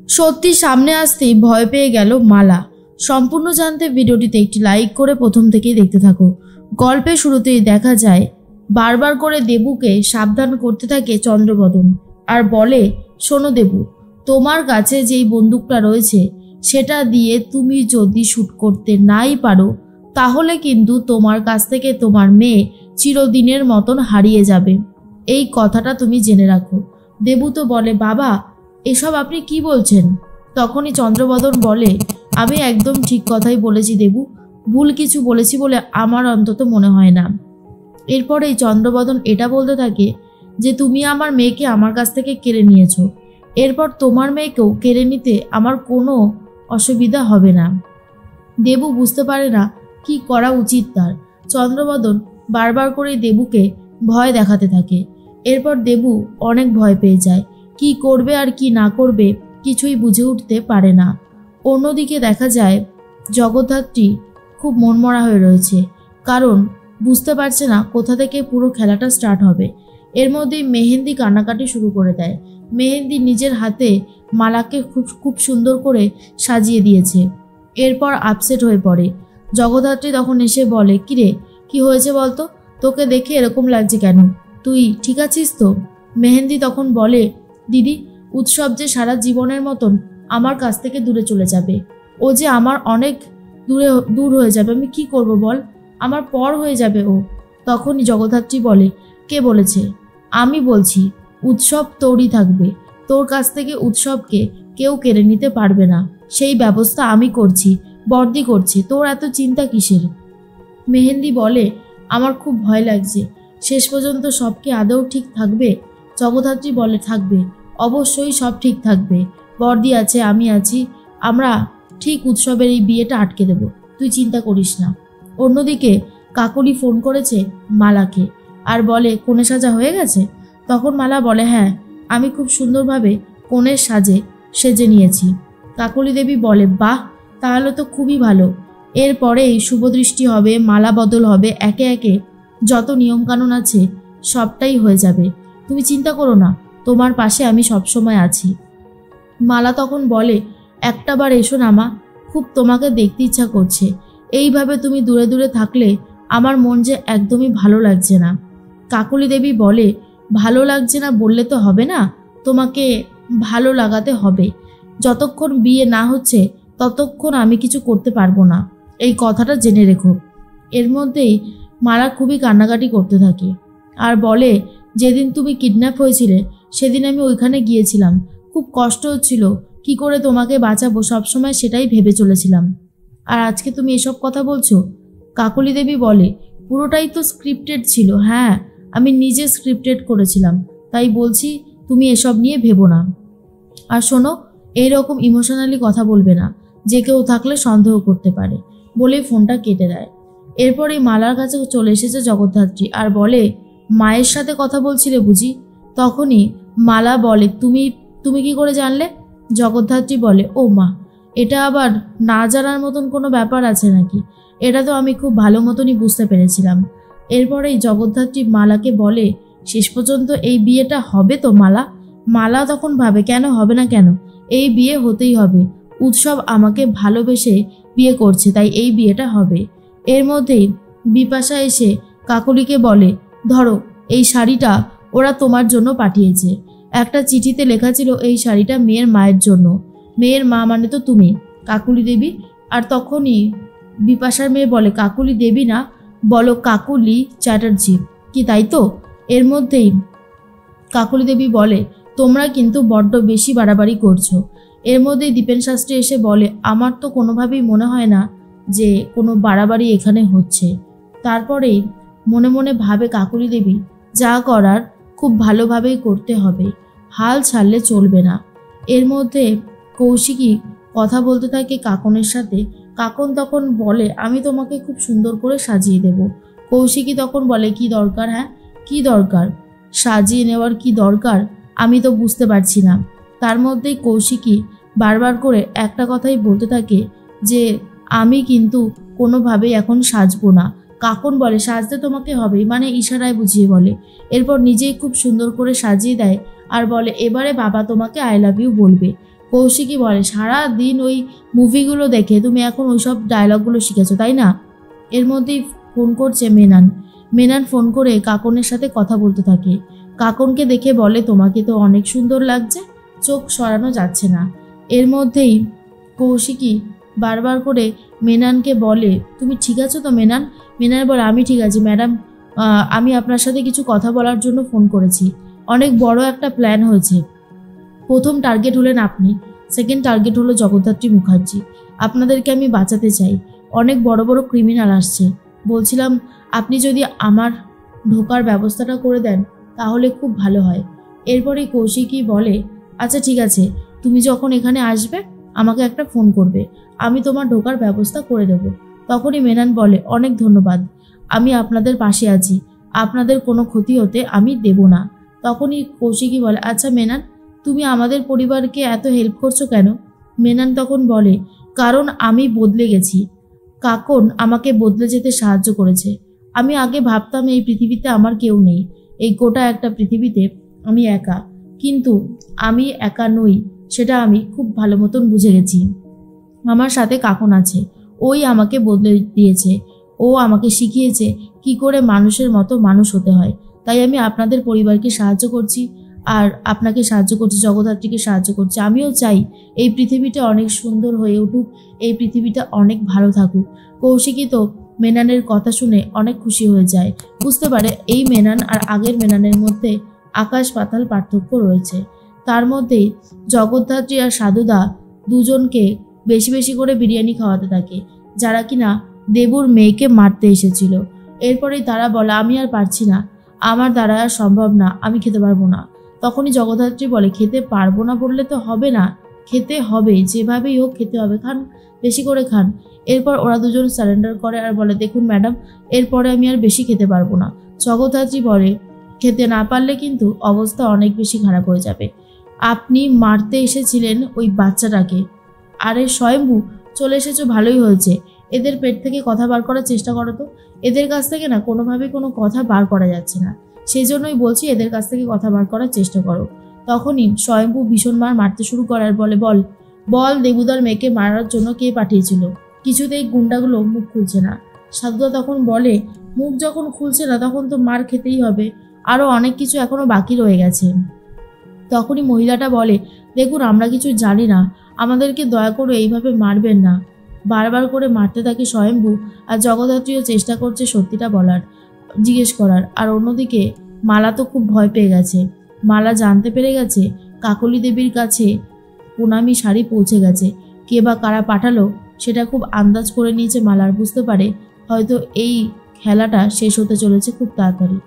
সত্যি সামনে আসতেই ভয় পেয়ে গেল মালা। সম্পূর্ণ জানতে ভিডিওটিতে একটি লাইক করে প্রথম থেকেই দেখতে থাকো। গল্পের শুরুতেই দেখা যায় বারবার করে দেবুকে সাবধান করতে থাকে চন্দ্রবদন আর বলে, শোনো দেবু, তোমার কাছে যেই বন্দুকটা রয়েছে সেটা দিয়ে তুমি যদি শ্যুট করতে নাই পারো তাহলে কিন্তু তোমার কাছ থেকে তোমার মেয়ে চিরদিনের মতন হারিয়ে যাবে। এই কথাটা তুমি জেনে রাখো। দেবু তো বলে, বাবা এসব আপনি কি বলছেন? তখনই চন্দ্রবদন বলে, আমি একদম ঠিক কথাই বলেছি দেবু, ভুল কিছু বলেছি বলে আমার অন্তত মনে হয় না। এরপরেই চন্দ্রবদন এটা বলতে থাকে যে তুমি আমার মেয়েকে আমার কাছ থেকে কেড়ে নিয়েছো, এরপর তোমার মেয়েকেও কেড়ে নিতে আমার কোনো অসুবিধা হবে না। দেবু বুঝতে পারে না কি করা উচিত তার। চন্দ্রবদন বারবার করে দেবুকে ভয় দেখাতে থাকে। এরপর দেবু অনেক ভয় পেয়ে যায়, কি করবে আর কি না করবে কিছুই বুঝে উঠতে পারে না। অন্যদিকে দেখা যায় জগদ্ধাত্রী খুব মনমরা হয়ে রয়েছে, কারণ বুঝতে পারছে না কোথা থেকে পুরো খেলাটা স্টার্ট হবে। এর মধ্যেই মেহেন্দি কান্নাকাটি শুরু করে দেয়। মেহেন্দি নিজের হাতে মালাকে খুব সুন্দর করে সাজিয়ে দিয়েছে। এরপর আপসেট হয়ে পড়ে। জগদ্ধাত্রী তখন এসে বলে, কিরে কি হয়েছে বলতো, তোকে দেখে এরকম লাগছে কেন, তুই ঠিক আছিস তো? মেহেন্দি তখন বলে, দিদি উৎসব যে সারা জীবনের মতন আমার কাছ থেকে দূরে চলে যাবে, ও যে আমার অনেক দূর হয়ে যাবে, আমি কি করব বল, আমার পর হয়ে যাবে ও। তখনই জগদ্ধাত্রী বলে, কে বলেছে? আমি বলছি উৎসব তোরই থাকবে, তোর কাছ থেকে উৎসবকে কেউ কেড়ে নিতে পারবে না, সেই ব্যবস্থা আমি করছি, বর্দি করছে, তোর এত চিন্তা কিসের? মেহেন্দি বলে, আমার খুব ভয় লাগছে, শেষ পর্যন্ত সব কি আদৌ ঠিক থাকবে? জগদ্ধাত্রী বলে, থাকবে, অবশ্যই সব ঠিক থাকবে, বর্দি আছে, আমি আছি, আমরা ঠিক উৎসবের এই বিয়েটা আটকে দেব, তুই চিন্তা করিস না। অন্যদিকে কাকলি ফোন করেছে মালাকে আর বলে, কনে সাজা হয়ে গেছে? তখন মালা বলে, হ্যাঁ আমি খুব সুন্দরভাবে কনের সেজে নিয়েছি। কাকলি দেবী বলে, বাহ, তাহলে তো খুবই ভালো, এরপরেই শুভদৃষ্টি হবে, মালা বদল হবে, একে একে যত নিয়মকানুন আছে সবটাই হয়ে যাবে, তুমি চিন্তা করো না, তোমার পাশে আমি সবসময় আছি। মালা তখন বলে, একটাবার এসো না মা, খুব তোমাকে দেখতে ইচ্ছা করছে, এইভাবে তুমি দূরে দূরে থাকলে আমার মন যে একদমই ভালো লাগছে না। কাকলি দেবী বলে, ভালো লাগছে না বললে তো হবে না, তোমাকে ভালো লাগাতে হবে, যতক্ষণ বিয়ে না হচ্ছে ততক্ষণ আমি কিছু করতে পারবো না, এই কথাটা জেনে রেখো। এর মধ্যেই মালা খুবই কান্নাকাটি করতে থাকে আর বলে, যেদিন তুমি কিডন্যাপ হয়েছিলে সেদিন আমি ওইখানে গিয়েছিলাম, খুব কষ্ট হচ্ছিল, কি করে তোমাকে বাঁচাবো সবসময় সেটাই ভেবে চলেছিলাম, আর আজকে তুমি এসব কথা বলছো? কাকলি দেবী বলে, পুরোটাই তো স্ক্রিপ্টেড ছিল, হ্যাঁ আমি নিজে স্ক্রিপ্টেড করেছিলাম, তাই বলছি তুমি এসব নিয়ে ভেবো না। আর শোনো, এইরকম ইমোশনালি কথা বলবে না, যে কেউ থাকলে সন্দেহ করতে পারে, বলে ফোনটা কেটে দেয়। এরপর এই মালার কাছে চলে এসেছে জগদ্ধাত্রী আর বলে, মায়ের সাথে কথা বলছিলে বুঝি? তখনই মালা বলে, তুমি কি করে জানলে? জগদ্ধাত্রী বলে, ও মা, এটা আবার না জানার মতন কোনো ব্যাপার আছে নাকি, এটা তো আমি খুব ভালো মতনই বুঝতে পেরেছিলাম। এরপরেই জগদ্ধাত্রী মালাকে বলে, শেষ পর্যন্ত এই বিয়েটা হবে তো মালা? মালা তখন ভাবে, কেন হবে না, কেন, এই বিয়ে হতেই হবে, উৎসব আমাকে ভালোবেসে বিয়ে করছে, তাই এই বিয়েটা হবে। এর মধ্যেই বিপাশা এসে কাকলিকে বলে, ধরো এই শাড়িটা ওরা তোমার জন্য পাঠিয়েছে, একটা চিঠিতে লেখা ছিল এই শাড়িটা মেয়ের মায়ের জন্য, মেয়ের মা মানে তো তুমি, কাকলি দেবী। আর তখনই বিপাশার মেয়ে বলে, কাকলি দেবী না, বলো কাকলি চ্যাটার্জি, কি তাই তো? এর মধ্যেই কাকলি দেবী বলে, তোমরা কিন্তু বড্ড বেশি বাড়াবাড়ি করছো। এর মধ্যেই দীপেন শাস্ত্রী এসে বলে, আমার তো কোনোভাবেই মনে হয় না যে কোনো বাড়াবাড়ি এখানে হচ্ছে। তারপরেই মনে মনে ভাবে কাকলি দেবী, যা করার খুব ভালোভাবেই করতে হবে, হাল ছাড়লে চলবে না। এর মধ্যে কৌশিকী কথা বলতে থাকে কাকনের সাথে। কাকন তখন বলে, আমি তোমাকে খুব সুন্দর করে সাজিয়ে দেব। কৌশিকী তখন বলে, কি দরকার? হ্যাঁ কি দরকার? সাজিয়ে নেওয়ার কি দরকার আমি তো বুঝতে পারছি না। তার মধ্যেই কৌশিকী বারবার করে একটা কথাই বলতে থাকে যে আমি কিন্তু কোনোভাবেই এখন সাজবো না। কাকন বলে, সাজতে তোমাকে হবেই, মানে ইশারায় বুঝিয়ে বলে। এরপর নিজেই খুব সুন্দর করে সাজিয়ে দেয় আর বলে, এবারে বাবা তোমাকে আই লাভ ইউ বলবে। কৌশিকী বলে, সারা দিন ওই মুভিগুলো দেখে তুমি এখন ওইসব ডায়লগগুলো শিখেছো তাই না? এর মধ্যেই ফোন করছে মেনান। মেনান ফোন করে কাকনের সাথে কথা বলতে থাকে। কাকনকে দেখে বলে, তোমাকে তো অনেক সুন্দর লাগছে, চোখ সরানো যাচ্ছে না। এর মধ্যেই কৌশিকী বারবার করে মেনানকে বলে, তুমি ঠিক আছো তো মেনান? মেনান বলে, আমি ঠিক আছি ম্যাডাম, আমি আপনার সাথে কিছু কথা বলার জন্য ফোন করেছি। অনেক বড় একটা প্ল্যান হয়েছে। প্রথম টার্গেট হলেন আপনি, সেকেন্ড টার্গেট হলো জগদ্ধাত্রী মুখার্জি। আপনাদেরকে আমি বাঁচাতে চাই। অনেক বড় বড় ক্রিমিনাল আসছে। বলছিলাম আপনি যদি আমার ঢোকার ব্যবস্থাটা করে দেন তাহলে খুব ভালো হয়। এরপরেই কৌশিকী বলে, আচ্ছা ঠিক আছে, তুমি যখন এখানে আসবে আমাকে একটা ফোন করবে, আমি তোমার ঢোকার ব্যবস্থা করে দেব। তখনই মেনান বলে, অনেক ধন্যবাদ, আমি আপনাদের পাশে আছি, আপনাদের কোনো ক্ষতি হতে আমি দেব না। তখনই কৌশিকী বলে, আচ্ছা মেনান, তুমি আমাদের পরিবারকে এত হেল্প করছো কেন? মেনান তখন বলে, কারণ আমি বদলে গেছি। কাকন আমাকে বদলে যেতে সাহায্য করেছে। আমি আগে ভাবতাম এই পৃথিবীতে আমার কেউ নেই, এই গোটা একটা পৃথিবীতে আমি একা, কিন্তু আমি একা নই সেটা আমি খুব ভালো মতন বুঝে গেছি। আমার সাথে কাকন আছে, ওই আমাকে বদলে দিয়েছে, ও আমাকে শিখিয়েছে কি করে মানুষের মতো মানুষ হতে হয়। তাই আমি আপনাদের পরিবারকে সাহায্য করছি, আর আপনাকে সাহায্য করছি, জগদ্ধাত্রীকে সাহায্য করছি। আমিও চাই এই পৃথিবীটা অনেক সুন্দর হয়ে উঠুক, এই পৃথিবীটা অনেক ভালো থাকুক। কৌশিকী তো মেনানের কথা শুনে অনেক খুশি হয়ে যায়, বুঝতে পারে এই মেনান আর আগের মেনানের মধ্যে আকাশ পাতাল পার্থক্য রয়েছে। তার মধ্যেই জগদ্ধাত্রী আর সাধুদা দুজনকে বেশি বেশি করে বিরিয়ানি খাওয়াতে থাকে, যারা কিনা দেবুর মেয়েকে মারতে এসেছিল। এরপরেই তারা বলে, আমি আর পারছি না, আমার দ্বারা আর সম্ভব না, আমি খেতে পারবো না। তখনই জগদ্ধাত্রী বলে, খেতে পারবো না বললে তো হবে না, খেতে হবে, যেভাবেই হোক খেতে হবে, খান, বেশি করে খান। এরপর ওরা দুজন সারেন্ডার করে আর বলে, দেখুন ম্যাডাম, এরপরে আমি আর বেশি খেতে পারবো না। জগদ্ধাত্রী বলে, খেতে না পারলে কিন্তু অবস্থা অনেক বেশি খারাপ হয়ে যাবে। আপনি মারতে এসেছিলেন ওই বাচ্চাটাকে, আরে স্বয়ম্ভু চলে এসেছো, ভালোই হয়েছে। এদের পেট থেকে কথা বার করার চেষ্টা করো তো, এদের কাছ থেকে না কোনোভাবে কোনো কথা বার করা যাচ্ছে না, সেই জন্যই বলছি এদের কাছ থেকে কথা বার করার চেষ্টা করো। তখনই স্বয়ম্ভু ভীষণ মারতে শুরু করার বলে, বল বল দেবুদার মেয়েকে মারার জন্য কে পাঠিয়েছিল? কিছুতেই গুন্ডাগুলো মুখ খুলছে না। সাধুদা তখন বলে, মুখ যখন খুলছে না তখন তো মার খেতেই হবে, আরও অনেক কিছু এখনো বাকি রয়ে গেছে। তখনই মহিলাটা বলে, দেখুন আমরা কিছু জানি না, আমাদেরকে দয়া করে এইভাবে মারবেন না। বারবার করে মারতে থাকে স্বয়ম্ভু, আর জগদ্ধাত্রীও চেষ্টা করছে সত্যিটা বলার, জিজ্ঞেস করার। আর অন্যদিকে মালা তো খুব ভয় পেয়ে গেছে। মালা জানতে পেরে গেছে কাকলি দেবীর কাছে প্রণামী শাড়ি পৌঁছে গেছে। কে বা কারা পাঠালো সেটা খুব আন্দাজ করে নিয়েছে মালার, বুঝতে পারে হয়তো এই খেলাটা শেষ হতে চলেছে খুব তাড়াতাড়ি।